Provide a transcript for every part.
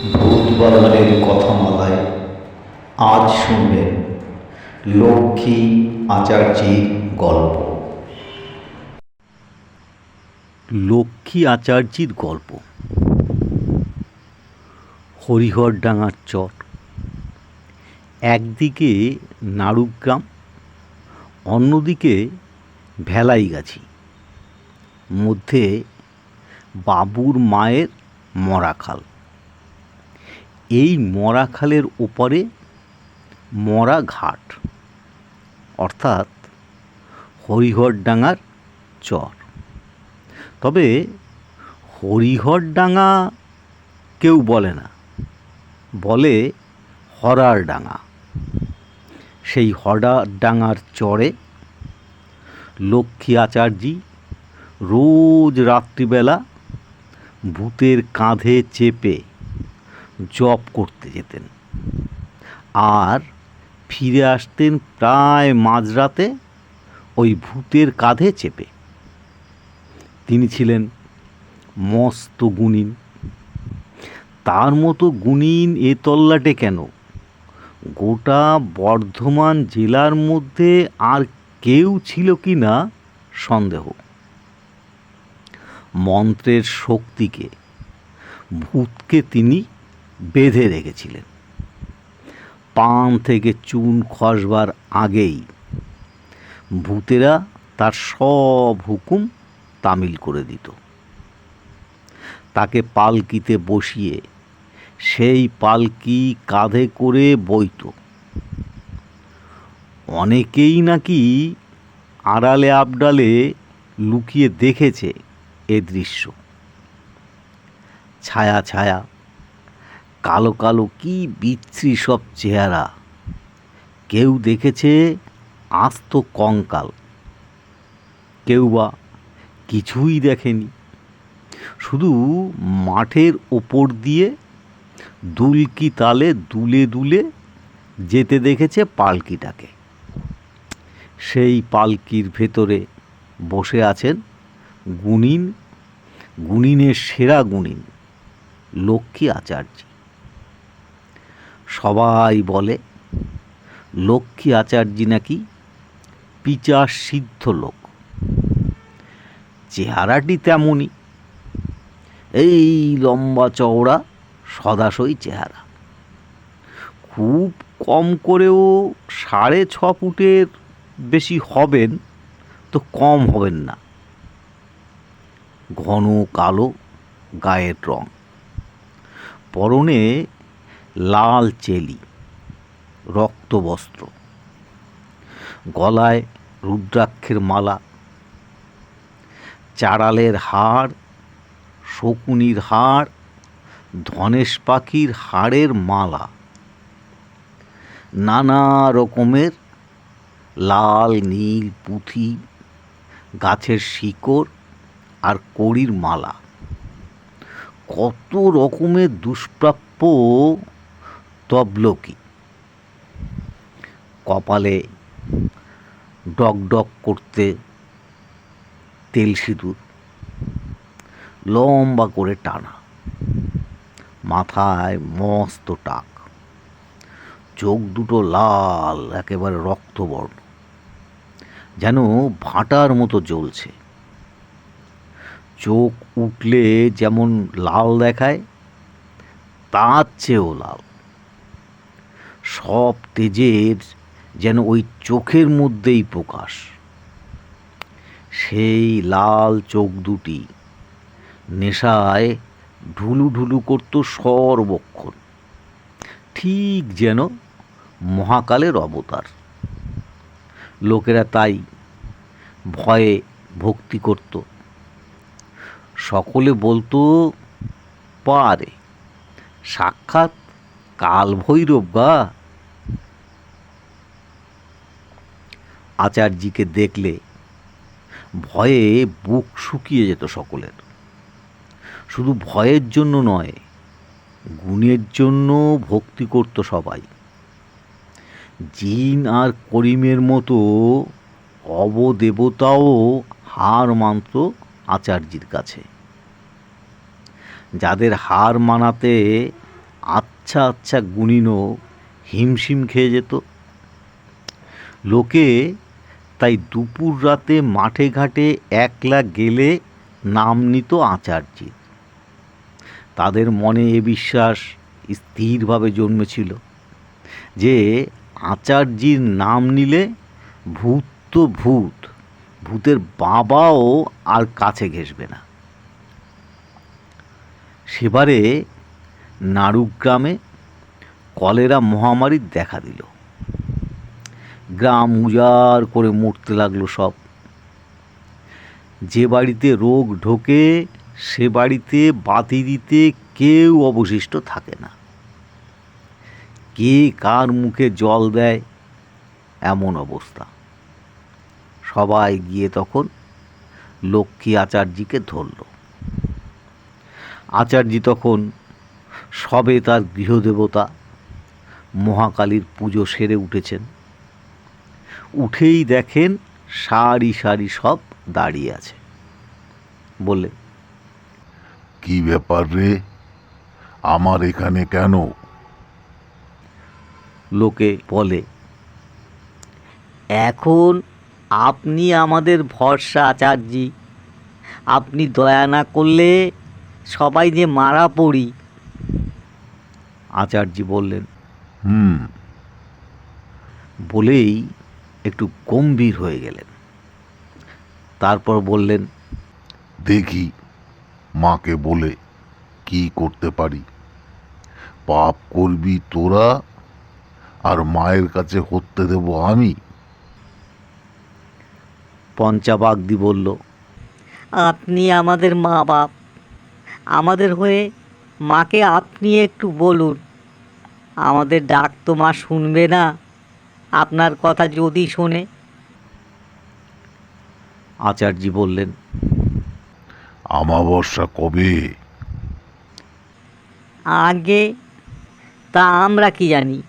ভূতবাগানের কথামালায় আজ শুনবেন লক্ষ্মী আচার্যের গল্প। লক্ষ্মী আচার্যির গল্প। হরিহরডাঙ্গার চর, একদিকে নাড়ুগ্রাম, অন্যদিকে ভেলাইগাছি, মধ্যে বাবুর মায়ের মরাখাল। এই মরাখালের ওপারে মরা ঘাট, অর্থাৎ হরিহরডাঙ্গার চর। তবে হরিহরডাঙ্গা কেউ বলে না, বলে হরারডাঙ্গা। সেই হরারডাঙ্গার চরে লক্ষ্মী আচার্যি রোজ রাত্রিবেলা ভূতের কাঁধে চেপে জপ করতে যেতেন, আর ফিরে আসতেন প্রায় মাঝরাতে ওই ভূতের কাঁধে চেপে। তিনি ছিলেন মস্ত গুণিন। তার মতো গুণিন এ তল্লাটে কেন, গোটা বর্ধমান জেলার মধ্যে আর কেউ ছিল কি না সন্দেহ। মন্ত্রের শক্তিকে, ভূতকে তিনি বেঁধে রেখেছিলেন। পান থেকে চুন খসবার আগেই ভূতেরা তার সব হুকুম তামিল করে দিত। তাকে পালকিতে বসিয়ে সেই পালকি কাঁধে করে বইত। অনেকেই নাকি আড়ালে আবডালে লুকিয়ে দেখেছে এ দৃশ্য। ছায়া ছায়া, কালো কালো কি বিশ্রী সব চেহারা। কেউ দেখেছে আস্ত কঙ্কাল, কেউ বা কিছুই দেখেনি, শুধু মাঠের ওপর দিয়ে দুলকি তালে দুলে দুলে যেতে দেখেছে পালকিটাকে। সেই পালকির ভেতরে বসে আছেন গুণিন, গুণিনের সেরা গুণিন লক্ষ্মী আচার্য। সবাই বলে লক্ষ্মী আচার্য নাকি পিচাস সিদ্ধ লোক। চেহারাটি তেমনই, এই লম্বা চওড়া সদাসই চেহারা। খুব কম করেও 6.5 ফুটের বেশি হবেন, তো কম হবেন না। ঘন কালো গায়ের রং, পরনে লাল চেলি, রক্তবস্ত্র, গলায় রুদ্রাক্ষের মালা, চাড়ালের হাড়, শকুনির হাড়, ধনেশ পাখির হাড়ের মালা, নানা রকমের লাল নীল পুঁথি, গাছের শিকড় আর কড়ির মালা, কত রকমের দুষ্প্রাপ্য তবলকি। কপালে ডগডগ করতে তেল সিঁদুর, লম্বা করে টানা, মাথায় মস্ত টাক, চোখ দুটো লাল, একেবারে রক্তবর্ণ, যেন ভাঁটার মতো জ্বলছে। চোখ উঠলে যেমন লাল দেখায়, তার চেয়েও লাল। সব তেজের যেন ওই চোখের মধ্যেই প্রকাশ। সেই লাল চোখ দুটি নেশায় ঢুলু ঢুলু করত সর্বক্ষণ, ঠিক যেন মহাকালের অবতার। লোকেরা তাই ভয়ে ভক্তি করত। সকলে বলতো, পারে সাক্ষাৎ কাল ভৈরব গা। আচার্যকে দেখলে ভয়ে বুক শুকিয়ে যেত সকলের। শুধু ভয়ের জন্য নয়, গুণের জন্য ভক্তি করত সবাই। জিন আর করিমের মতো অবদেবতাও হার মানত আচার্যের কাছে। যাদের হার মানাতে আচ্ছা আচ্ছা গুণিনও হিমশিম খেয়ে যেত। লোকে তাই দুপুর রাতে মাঠে ঘাটে একলা গেলে নাম নিত আচার্যের। তাদের মনে এ বিশ্বাস স্থিরভাবে জন্মেছিল যে আচার্যির নাম নিলে ভূত তো ভূত, ভূতের বাবাও আর কাছে ঘেঁষবে না। সেবারে নাড়ুগ্রামে কলেরা মহামারীর দেখা দিল। গ্রাম উজাড় করে মরতে লাগলো সব। যে বাড়িতে রোগ ঢোকে সে বাড়িতে বাতি দিতে কেউ অবশিষ্ট থাকে না। কে কার মুখে জল দেয় এমন অবস্থা। সবাই গিয়ে তখন লক্ষ্মী আচার্যকে ধরল। আচার্য তখন সবে তার গৃহদেবতা মহাকালীর পুজো সেরে উঠেছেন। উঠেই দেখেন সারি সারি সব দাঁড়িয়ে আছে। বলে, কি ব্যাপার রে, আমার এখানে কেন? লোকে বলে, এখন আপনি আমাদের ভরসা আচার্যি। আপনি দয়া না করলে সবাই যে মারা পড়ি। আচার্য বললেন, বলেই একটু গম্ভীর হয়ে গেলেন। তারপর বললেন, দেখি মাকে বলে কি করতে পারি। পাপ করবি তোরা, আর মায়ের কাছে হতে দেব আমি? পঞ্চাবাগদি বলল, আপনি আমাদের মা বাপ, আমাদের হয়ে মাকে আপনি একটু বলুন। আমাদের ডাক তো মা শুনবে না, আপনার কথা যদি শোনে। আচার্য বললেন, আমাবস্যা কবে? আগে তা আমরা কি জানি,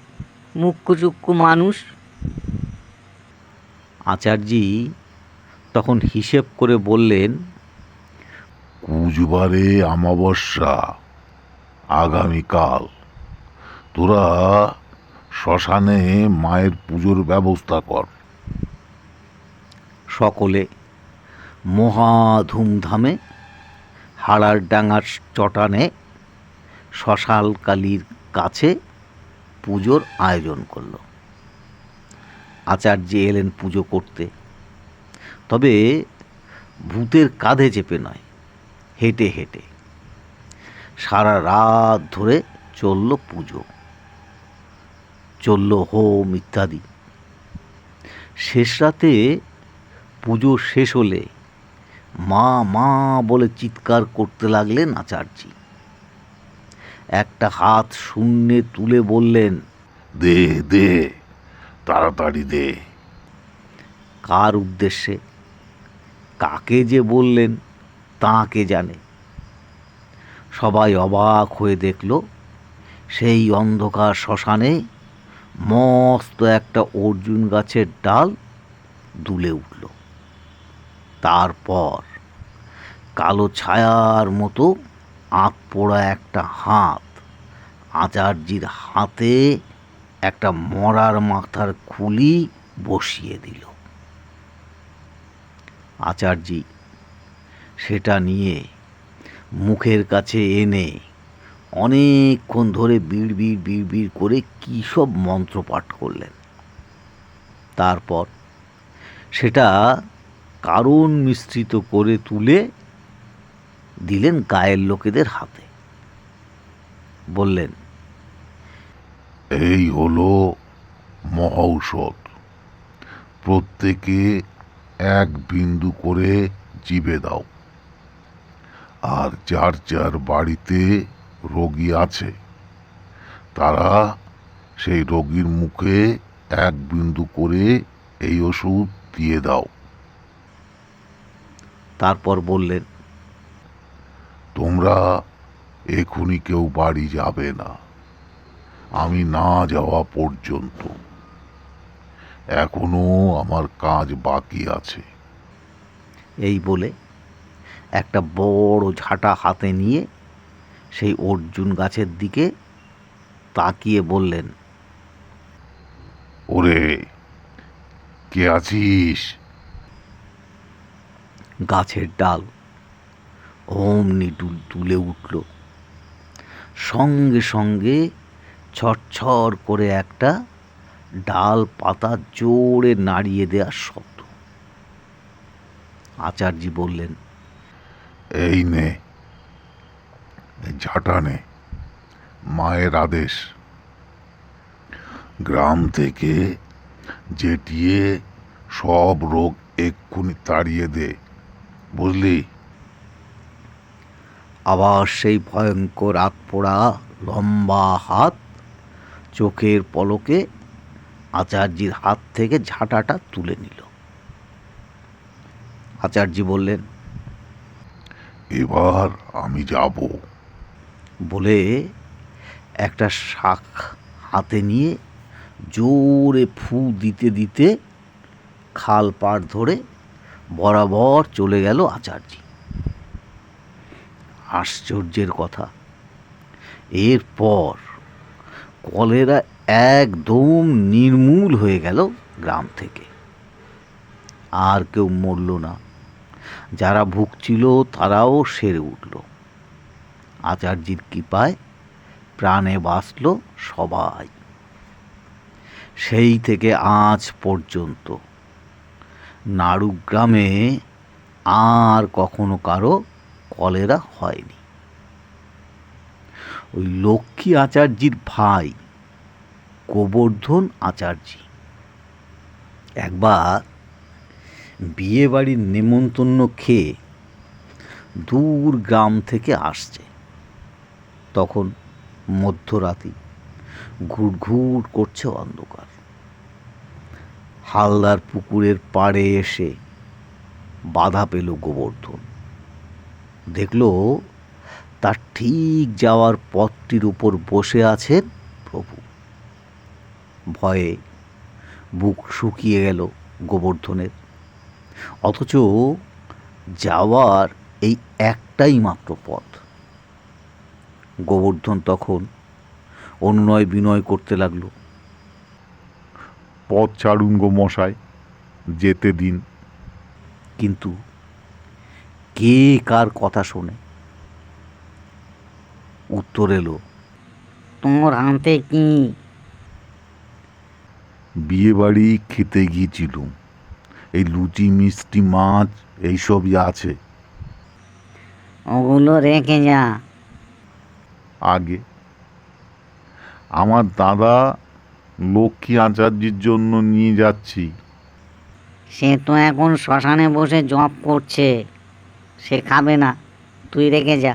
মুক্কুচুক্কু মানুষ। আচার্যি তখন হিসেব করে বললেন, কুচবারে আমাবস্যা আগামীকাল। তোরা শ্মশানে মায়ের পুজোর ব্যবস্থা কর। সকলে মহা ধুমধামে হাড়ার ডাঙার চটানে শ্মশাল কালীর কাছে পুজোর আয়োজন করল। আচার্য এলেন পুজো করতে, তবে ভূতের কাঁধে চেপে নয়, হেঁটে হেঁটে। সারা রাত ধরে চলল পুজো, চলল হোম ইত্যাদি। শেষ রাতে পুজো শেষ হলে মা মা বলে চিৎকার করতে লাগলেন আচার্য। একটা হাত শূন্যে তুলে বললেন, দে দে, তাড়াতাড়ি দে। কার উদ্দেশ্যে, কাকে যে বললেন তাকে জানে। সবাই অবাক হয়ে দেখল, সেই অন্ধকার শ্মশানে মস্ত একটা অর্জুন গাছের ডাল দুলে উঠল। তারপর কালো ছায়ার মতো আঁক পোড়া একটা হাত আচার্যির হাতে একটা মরার মাথার খুলি বসিয়ে দিল। আচার্য সেটা নিয়ে মুখের কাছে এনে অনেকক্ষণ ধরে বিড়বিড় বিড়বিড় করে কী সব মন্ত্রপাঠ করলেন। তারপর সেটা কারণ মিশ্রিত করে তুলে দিলেন গায়ের লোকেদের হাতে। বললেন, এই হলো মহৌষধ। প্রত্যেকে এক বিন্দু করে জিভে দাও। আর যার যার বাড়িতে রোগী আছে তারা সেই রোগীর মুখে এক বিন্দু করে এই ওষুধ দিয়ে দাও। তারপর বললেন, তোমরা এখনই কেউ বাড়ি যাবে না, আমি না যাওয়া পর্যন্ত। এখনো আমার কাজ বাকি আছে। এই বলে একটা বড় ঝাঁটা হাতে নিয়ে সেই অর্জুন গাছের দিকে তাকিয়ে বললেন, ওরে, কে আছিস? গাছের ডাল অমনি দুলে উঠল। সঙ্গে সঙ্গে ছটছট করে একটা ডাল পাতা জোরে নাড়িয়ে দেওয়ার শব্দ। আচার্যি বললেন, এই নে, এই ঝাঁটা নে, মায়ের আদেশ। গ্রাম থেকে জেটিয়ে সব রোগ এক্ষুনি তাড়িয়ে দে, বুঝলি? আবার সেই ভয়ঙ্কর আতপোড়া লম্বা হাত চোখের পলকে আচার্যির হাত থেকে ঝাঁটাটা তুলে নিল। আচার্যি বললেন, এবার আমি যাব। বলে একটা শাক হাতে নিয়ে জোরে ফু দিতে দিতে খাল পাড় ধরে বরাবর চলে গেল আচার্যি। আশ্চর্যের কথা, এরপর কলেরা একদম নির্মূল হয়ে গেল গ্রাম থেকে। আর কেউ মরল না, যারা ভুগছিল তারাও সেরে উঠল। আচার্যির কৃপায় প্রাণে বাঁচল সবাই। সেই থেকে আজ পর্যন্ত নাড়ুগ্রামে আর কখনো কারো কলেরা হয়নি। ওই লক্ষ্মী আচার্যির ভাই গোবর্ধন আচার্যি একবার বিয়ে বাড়ির নেমন্তন্ন খেয়ে দূর গ্রাম থেকে আসছে। তখন মধ্যরাতি, ঘুটঘুট করছে অন্ধকার। হালদার পুকুরের পাড়ে এসে বাধা পেল গোবর্ধন। দেখল তার ঠিক যাওয়ার পথটির উপর বসে আছেন প্রভু। ভয়ে বুক শুকিয়ে গেল গোবর্ধনের। অথচ যাওয়ার এই একটাই মাত্র পথ। গোবর্ধন তখন অনুনয় বিনয় করতে লাগলো, পথ ছাড়ুন গো মশাই, যেতে দিন। কিন্তু কে কার কথা শোনে? উত্তর এলো, তোর হাতে কি? বিয়ে বাড়ি খেতে গিয়েছিলুম, এই লুচি মিষ্টি মাছ এইসবই আছে। ওগুলো রেখে যা। আগে আমার দাদা লক্ষ্মী আচার্যের জন্য নিয়ে যাচ্ছি। সে তো এখন শ্মশানে বসে জব করছে, সে খাবে না, তুই রেখে যা।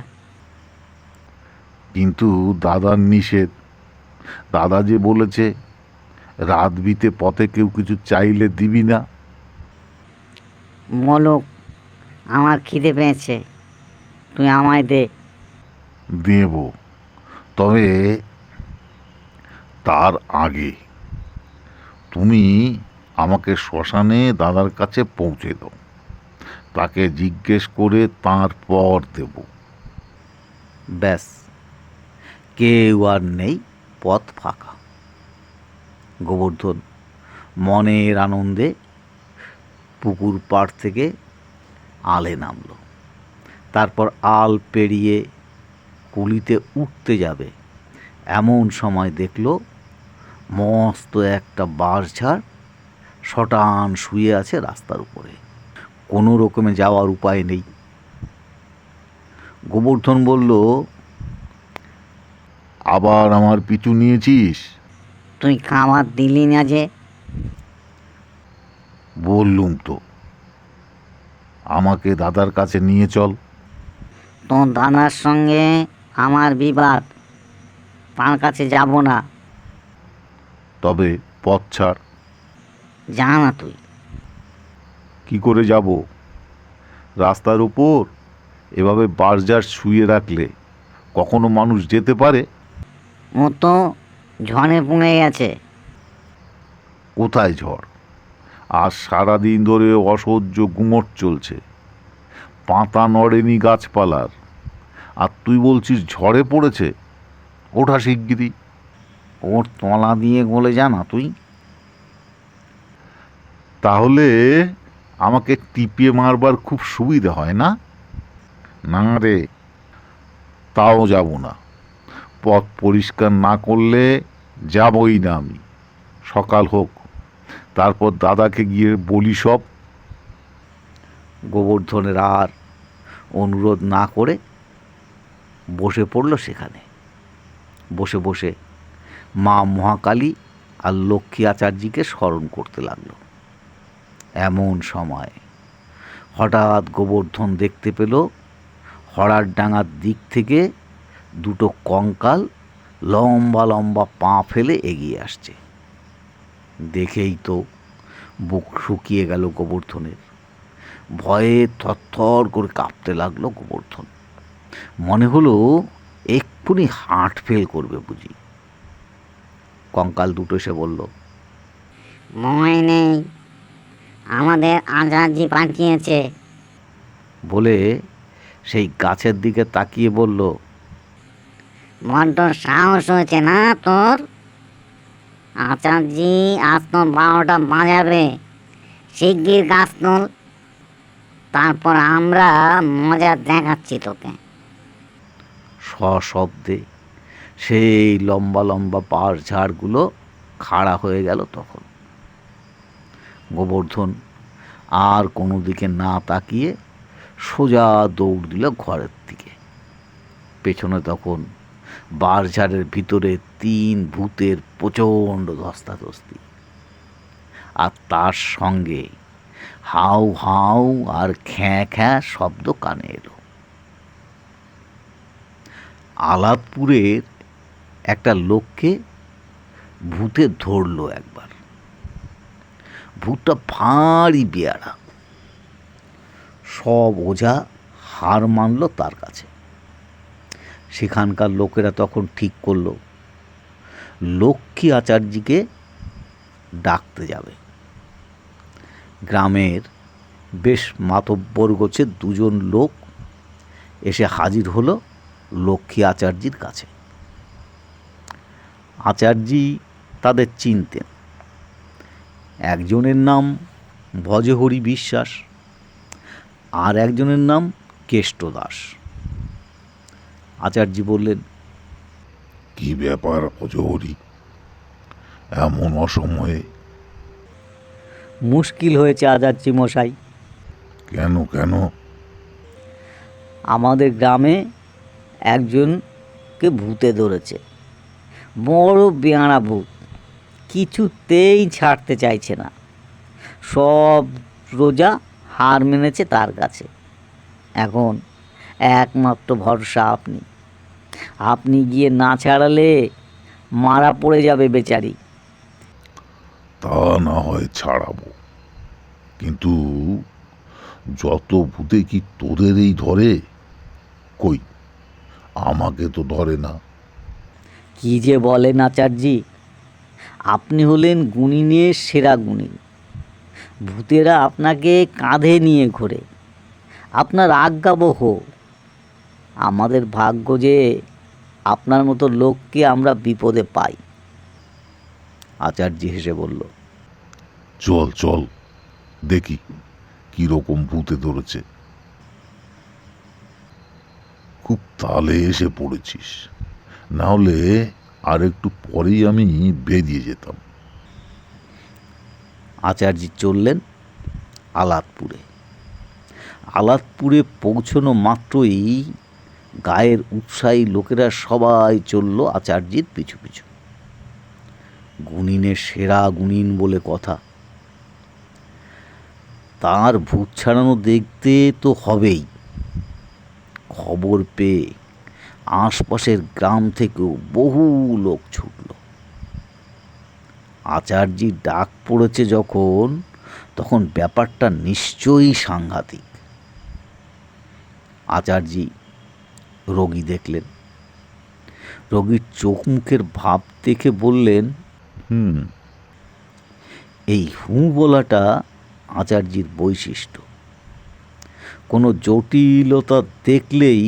কিন্তু দাদার নিষেধ। দাদা যে বলেছে রাত বিতে পথে কেউ কিছু চাইলে দিবি না। বলুক, আমার খিদে পেয়েছে, তুই আমায় দে। দেব, তবে তার আগে তুমি আমাকে শ্মশানে দাদার কাছে পৌঁছে দাও, তাকে জিজ্ঞেস করে তারপর দেব। ব্যাস, কেউ আর নেই, পথ ফাঁকা। গোবর্ধন মনের আনন্দে পুকুর পাড় থেকে আলে নামল। তারপর আল পেরিয়ে কুলিতে উঠতে যাবে, এমন সময় দেখল মস্ত একটা বাঁশঝাড় শটান শুয়ে আছে রাস্তার উপরে। কোনো রকমে যাওয়ার উপায় নেই। গোবর্ধন বলল, আবার আমার পিছু নিয়েছিস? তুই খাবার দিলি না যে। বললুম তো, আমাকে দাদার কাছে নিয়ে চল। তোর দাদার সঙ্গে আমার বিবাদ, তার কাছে যাব না। তবে পথ ছাড়। যা না তুই। কি করে যাব? রাস্তার উপর এভাবে বাঁশঝাড় শুয়ে রাখলে কখনো মানুষ যেতে পারে? ও তো ঝড়ে পুড়ে গেছে। কোথায় ঝড়? আর সারাদিন ধরে অসহ্য গুমট চলছে, পাতা নড়েনি গাছপালার, আর তুই বলছিস ঝড়ে পড়েছে? ওঠা শিগগিরই। ওর তলা দিয়ে গলে জানা তুই? তাহলে আমাকে টিপিয়ে মারবার খুব সুবিধা হয় না? না রে, তাও যাব না। পথ পরিষ্কার না করলে যাবই না আমি। সকাল হোক, তারপর দাদাকে গিয়ে বলি সব। গোবর্ধনের আর অনুরোধ না করে বসে পড়ল সেখানে। বসে বসে মা মহাকালী আর লক্ষ্মী আচার্যকে স্মরণ করতে লাগলো। এমন সময় হঠাৎ গোবর্ধন দেখতে পেল হরার ডাঙার দিক থেকে দুটো কঙ্কাল লম্বা লম্বা পা ফেলে এগিয়ে আসছে। দেখেই তো বুক শুকিয়ে গেল গোবর্ধনের। ভয়ে থরথর করে কাঁপতে লাগলো গোবর্ধন। মনে হলো এক্ষুনি হার্ট ফেল করবে বুঝি। কঙ্কাল দুটো এসে বলল, ভয় নেই, আমাদের আচার্যি পাঠিয়েছে। বলে সেই গাছের দিকে তাকিয়ে বলল, বড্ড সাহস হয়েছে না তোর? আচার্যি আজ তোর 12টা বাজাবে। শিগগির গাছ তোল, তারপর আমরা মজা দেখাচ্ছি তোকে। সশব্দে সেই লম্বা লম্বা পাশ ঝাড়গুলো খাড়া হয়ে গেল। তখন গোবর্ধন আর কোনো দিকে না তাকিয়ে সোজা দৌড় দিল ঘরের দিকে। পেছনে তখন বাঁশঝাড়ের ভিতরে 3 ভূতের প্রচণ্ড ধস্তাধস্তি, আর তার সঙ্গে হাউ হাউ আর খ্যাঁ খ্যাঁ শব্দ কানে এলো। আলাদপুরের একটা লোককে ভূতে ধরলো একবার। ভূতটা ভারী বেয়াড়া। সব ওঝা হার মানল তার কাছে। সেখানকার লোকেরা তখন ঠিক করলো লক্ষ্মী আচার্যকে ডাকতে যাবে। গ্রামের বেশ মাতব্বর গোছের 2 জন লোক এসে হাজির হলো লক্ষ্মী আচার্যির কাছে। আচার্যি তাদের চিনতেন। একজনের নাম ভজহরি বিশ্বাস, আর একজনের নাম কেষ্ট দাস। আচার্যি বললেন, কি ব্যাপার ভজহরি, এমন অসময়ে? মুশকিল হয়েছে আচার্যি মশাই। কেন কেন? আমাদের গ্রামে একজনকে ভূতে ধরেছে, বড় বেয়াড়া ভূত। কিছুতেই ছাড়তে চাইছে না। সব রোজা হার মেনেছে তার কাছে। এখন একমাত্র ভরসা আপনি। আপনি গিয়ে না ছাড়ালে মারা পড়ে যাবে বেচারি। তা না হয় ছাড়াবো, কিন্তু যত ভূতে কি তোদেরই ধরে? কই, আমাকে তো ধরে না। কি যে বলেন আচার্যি, আপনি হলেন গুণিনের সেরা গুণী। ভূতেরা আপনাকে কাঁধে নিয়ে ঘোরে, আপনার আজ্ঞাবহ। আমাদের ভাগ্য যে আপনার মতো লোককে আমরা বিপদে পাই। আচার্যি হেসে বলল, চল চল দেখি কিরকম ভূতে ধরেছে। খুব তালে এসে পড়েছিস, না হলে আর একটু পরেই আমি বেরিয়ে যেতাম। আচার্যি চললেন আলাদপুরে। আলাদপুরে পৌঁছনো মাত্রই গায়ের উৎসাহী লোকেরা সবাই চলল আচার্যির পিছু পিছু। গুণিনের সেরা গুণিন বলে কথা। তার ভূত ছাড়ানো দেখতে তো হবেই। খবর পেয়ে আশপাশের গ্রাম থেকেও বহু লোক ছুটল। আচার্যির ডাক পড়েছে যখন, তখন ব্যাপারটা নিশ্চয়ই সাংঘাতিক। আচার্যি রোগী দেখলেন। রোগীর চোখ মুখের ভাব দেখে বললেন, এই হু বলাটা আচার্যির বৈশিষ্ট্য। কোনো জটিলতা দেখলেই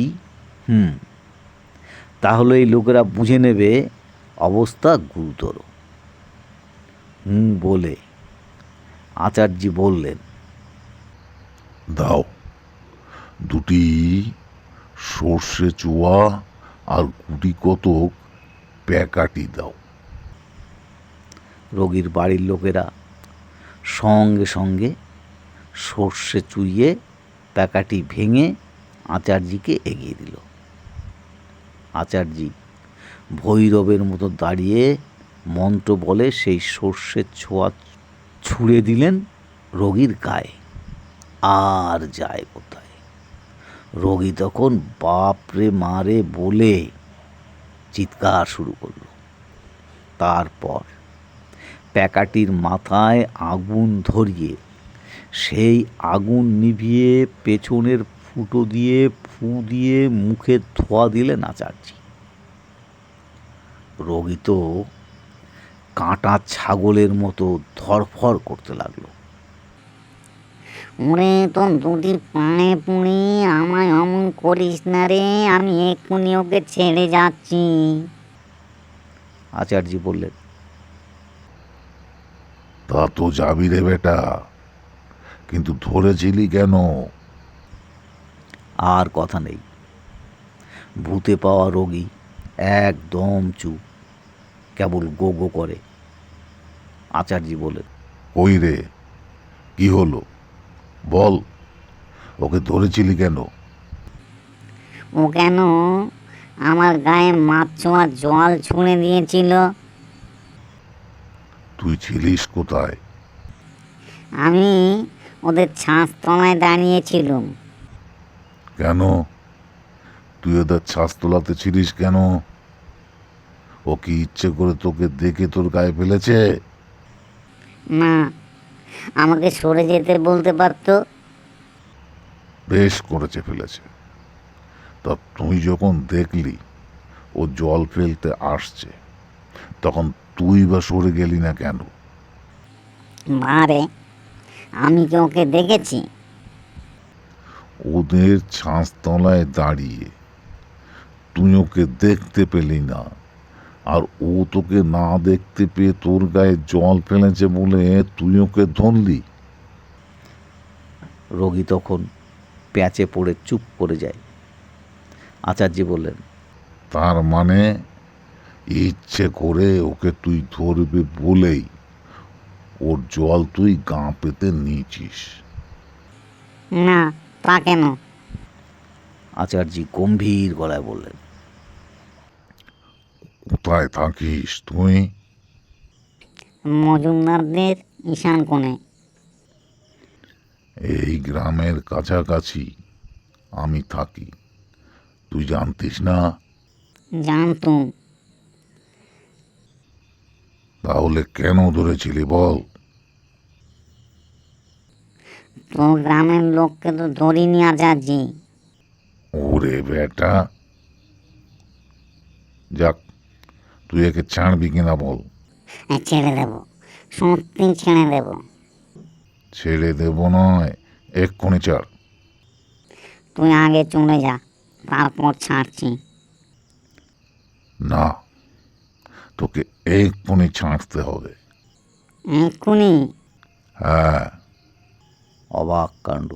তাহলে এই লোকেরা বুঝে নেবে অবস্থা গুরুতর। বলে আচার্যি বললেন, দাও দুটি সর্ষে চোয়া আর গুটি কতক প্যাকাটি দাও। রোগীর বাড়ির লোকেরা সঙ্গে সঙ্গে সর্ষে চুইয়ে প্যাকাটি ভেঙে আচার্যিকে এগিয়ে দিল। আচার্যি ভৈরবের মতো দাঁড়িয়ে মন্ত্র বলে সেই সর্ষের ছোঁয়া ছুঁড়ে দিলেন রোগীর গায়ে। আর যায় কোথায়! রোগী তখন বাপরে মারে বলে চিৎকার শুরু করলো। তারপর প্যাকাটির মাথায় আগুন ধরিয়ে সেই আগুন নিভিয়ে পেছনের ফুটো দিয়ে ফু দিয়ে মুখে ধোয়া দিলেন আচার্যি। রোগী তো কাঁটা ছাগলের মতো ধরফর করতে লাগলো। ওরে তো দুটি পায়ে পুড়ি, আমায় অমন করিস না রে, আমি এক্ষুনি ওকে ছেড়ে যাচ্ছি। আচার্যি বললেন, তা তো যাবি রে বেটা, কিন্তু ধরেছিলি কেন? আর কথা নেই। ভূতে পাওয়া রোগী একদম চুপ, কেবল গো গো করে। আচার্যি বললেন, কই রে, কি হলো বল, ওকে ধরেছিলি কেন? ও কেন আমার গায়ে মাছ ছোঁয়া জল ছুঁড়ে দিয়েছিল। তুই ছিলিস কোথায়? আমি ওদের ছাঁচতলায় দাঁড়িয়েছিলুম। কেন তুই ওদের ছাঁচতলাতে ছিলিস কেন? ও কি ইচ্ছে করে তোকে দেখে তোর গায়ে ফেলেছে? না, আমাকে সরে যেতে বলতে পারতো। বেশ করেছে ফেলেছে। তা তুই যখন দেখলি ও জল ফেলতে আসছে, তখন তুই বা সরে গেলি না কেন? মারে, আমি কি ওকে দেখেছি? ওদের ছাঁচতলায় দাঁড়িয়ে তুই ওকে দেখতে পেলি না, আর ও তোকে না দেখতে পেয়ে তোর গায়ে জল ফেলেছে বলে তুই ওকে ধরলি। রোগী তখন প্যাঁচে পড়ে চুপ করে যায়। আচার্যি বললেন, তার মানে ইচ্ছে করে ওকে তুই ধরবি বলেই ওর জল তুই গা পেতে নিয়েছিস। না, তা কেন? আচার্যি গম্ভীর গলায় বললেন, কোথায় থাকিস তুই? মজুমদারদের ঈশান কোণে। এই গ্রামের কাছাকাছি আমি থাকি, তুই জানতিস না? জানতুম। তাহলে কেন ধরেছিলি বল? তোর গ্রামের লোককে তো ধরিনি আচার্যি। ওরে বেটা, যাক, তুই একে ছাড়বি কিনা বল। ছেড়ে দেব, সত্যি ছেড়ে দেব। ছেড়ে দেব নয়, এক্ষুনি ছাড়। তুই আগে চলে যা, তারপর ছাড়ছি। না, তোকে এক্ষুনি ছাড়তে হবে। এক্ষুনি? হ্যাঁ। অবাক কাণ্ড!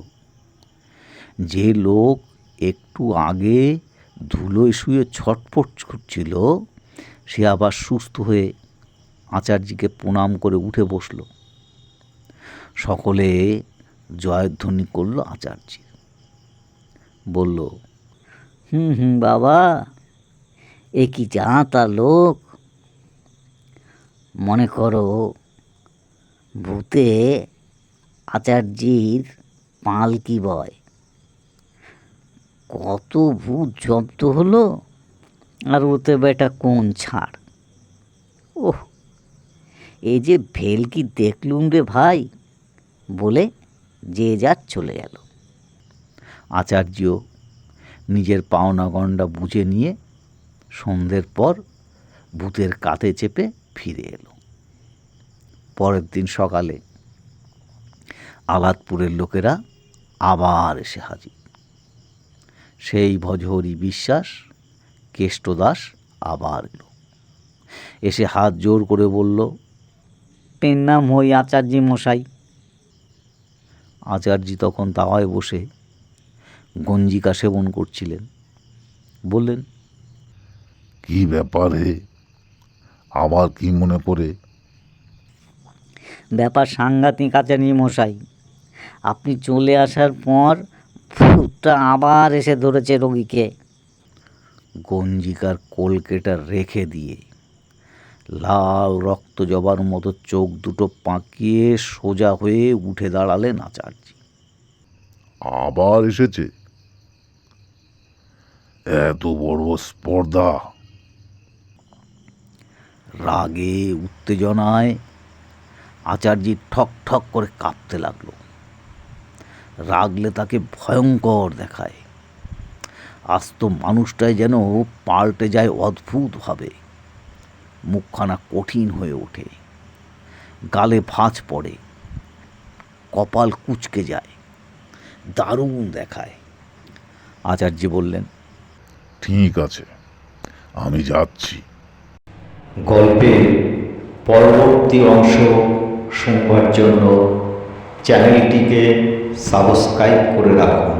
যে লোক একটু আগে ধুলোয় শুয়ে ছটফট করছিল, সে আবার সুস্থ হয়ে আচার্যিকে প্রণাম করে উঠে বসল। সকলে জয়ধ্বনি করল আচার্যি। বলল, বাবা, এ কি জাঁতা লোক! মনে করো ভূতে আচার্যির পালকি বয়। কত ভূত জব্দ হলো, আর ওতে বেটা কোন ছাড়! ওহ, এই যে ভেলকি দেখলুম রে ভাই, বলে যে যার চলে গেল। আচার্যও নিজের পাওনা গণ্ডা বুঝে নিয়ে সন্ধ্যের পর ভূতের কাঁধে চেপে ফিরে এলো। পরের দিন সকালে আলাদপুরের লোকেরা আবার এসে হাজির। সেই ভজহরি বিশ্বাস, কেষ্টদাস আবার এলো। এসে হাত জোর করে বলল, পেন্নাম হই আচার্যি মশাই। আচার্যি তখন তাওয়ায় বসে গঞ্জিকা সেবন করছিলেন। বললেন, কি ব্যাপারে, আবার কি মনে পড়ে? ব্যাপার সাংঘাতিক আচার্যি মশাই। আপনি চলে আসার পর ভূতটা আবার এসে ধরেছে রোগীকে। গঞ্জিকার কলকেটা রেখে দিয়ে লাল রক্ত জবার মতো চোখ দুটো পাকিয়ে সোজা হয়ে উঠে দাঁড়ালেন আচার্যি। আবার এসেছে? এত বড় স্পর্ধা! রাগে উত্তেজনায় আচার্যি ঠক ঠক করে কাঁপতে লাগলো। রাগলে তাকে ভয়ঙ্কর দেখায়। আস্ত মানুষটাই যেন পাল্টে যায় অদ্ভুতভাবে। মুখখানা কঠিন হয়ে ওঠে, গালে ভাঁজ পড়ে, কপাল কুঁচকে যায়, দারুণ দেখায়। আচার্য বললেন, ঠিক আছে, আমি যাচ্ছি। গল্পের পরবর্তী অংশ শুনবার জন্য চ্যানেলটিকে সাবস্ক্রাইব করে রাখুন।